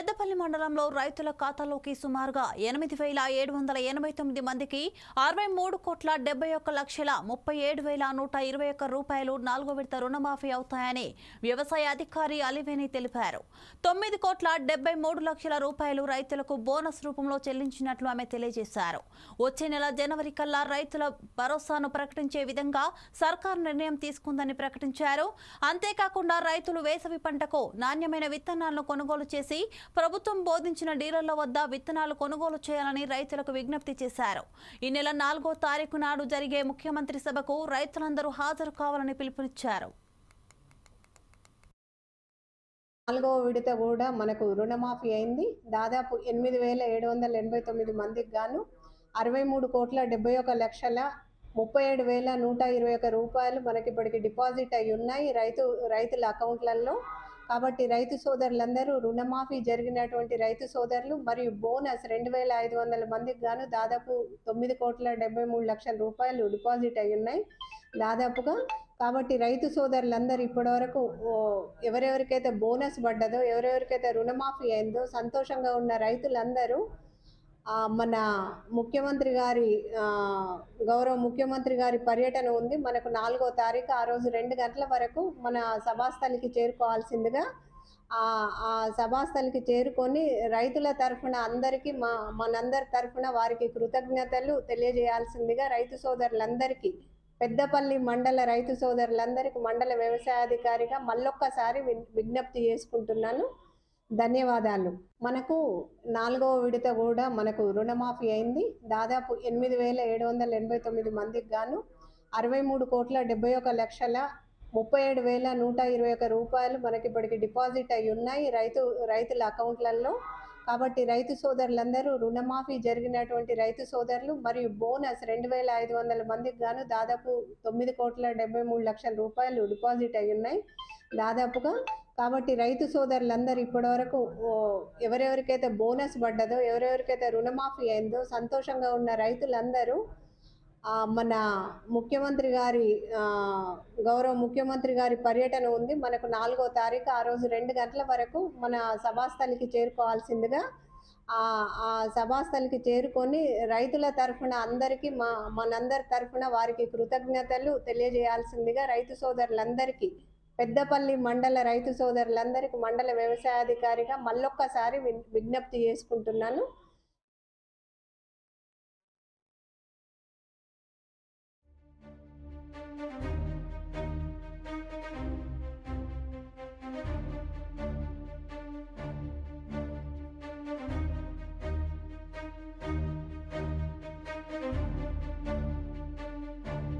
పెద్దపల్లి మండలంలో రైతుల ఖాతాలోకి సుమారుగా 8,789 మందికి 63,71,37,121 రూపాయలు 4వ విడత రుణమాఫీ అవుతాయని వ్యవసాయ అధికారి అలివేని తెలిపారు. 9,73,00,000 రూపాయలు రైతులకు బోనస్ రూపంలో చెల్లించినట్లు ఆమె తెలియజేశారు. వచ్చే నెల జనవరి కల్లా రైతుల భరోసాను ప్రకటించే విధంగా సర్కారు నిర్ణయం తీసుకుందని ప్రకటించారు. అంతేకాకుండా రైతులు వేసవి పంటకు నాణ్యమైన విత్తనాలను కొనుగోలు చేసి ప్రభుత్వం బోధించిన డీలర్ల వద్ద విత్తనాలు కొనుగోలు చేయాలని రైతులకు విజ్ఞప్తి చేశారు. ఈ నెల 4వ తారీఖు నాడు జరిగే ముఖ్యమంత్రి సభకు రైతులందరూ హాజరు కావాలని పిలుపునిచ్చారు. 4వ విడత కూడా మనకు రుణమాఫీ అయింది. దాదాపు 8,789 మందికి గాను 63,71,37,121 రూపాయలు మనకి ఇప్పటికి డిపాజిట్ అయి ఉన్నాయి రైతుల అకౌంట్లలో. కాబట్టి రైతు సోదరులందరూ రుణమాఫీ జరిగినటువంటి రైతు సోదరులు మరియు బోనస్ 2,500 మందికి గాను దాదాపు 9,73,00,000 రూపాయలు డిపాజిట్ అయి ఉన్నాయి దాదాపుగా. కాబట్టి రైతు సోదరులందరూ ఇప్పటివరకు ఎవరెవరికైతే బోనస్ పడ్డదో, ఎవరెవరికైతే రుణమాఫీ అయిందో సంతోషంగా ఉన్న రైతులందరూ మన గౌరవ ముఖ్యమంత్రి గారి పర్యటన ఉంది మనకు 4వ తారీఖు. ఆ రోజు 2 గంటల వరకు మన సభాస్థలికి చేరుకోవాల్సిందిగా, ఆ సభాస్థలికి చేరుకొని రైతుల తరఫున అందరికీ మనందరి తరఫున వారికి కృతజ్ఞతలు తెలియజేయాల్సిందిగా రైతు సోదరులందరికీ, పెద్దపల్లి మండల రైతు సోదరులందరికీ మండల వ్యవసాయాధికారిగా మళ్ళొక్కసారి విజ్ఞప్తి చేసుకుంటున్నాను. ధన్యవాదాలు. మనకు 4వ విడత కూడా మనకు రుణమాఫీ అయింది. దాదాపు 8,789 మందికి గాను 63,71,37,121 రూపాయలు మనకి ఇప్పటికి డిపాజిట్ అయి ఉన్నాయి రైతుల అకౌంట్లలో. కాబట్టి రైతు సోదరులందరూ రుణమాఫీ జరిగినటువంటి రైతు సోదరులు మరియు బోనస్ 2,500 మందికి గాను దాదాపు 9,73,00,000 రూపాయలు డిపాజిట్ అయి ఉన్నాయి దాదాపుగా. కాబట్టి రైతు సోదరులందరూ ఇప్పటివరకు ఎవరెవరికైతే బోనస్ పడ్డదో, ఎవరెవరికైతే రుణమాఫీ అయిందో సంతోషంగా ఉన్న రైతులందరూ మన గౌరవ ముఖ్యమంత్రి గారి పర్యటన ఉంది మనకు 4వ తారీఖు. ఆ రోజు 2 గంటల వరకు మన సభాస్థలికి చేరుకోవాల్సిందిగా, ఆ సభాస్థలికి చేరుకొని రైతుల తరఫున అందరికీ మనందరి తరఫున వారికి కృతజ్ఞతలు తెలియజేయాల్సిందిగా రైతు సోదరులందరికీ, పెద్దపల్లి మండల రైతు సోదరులందరికీ మండల వ్యవసాయాధికారిగా మళ్ళొక్కసారి విజ్ఞప్తి చేసుకుంటున్నాను.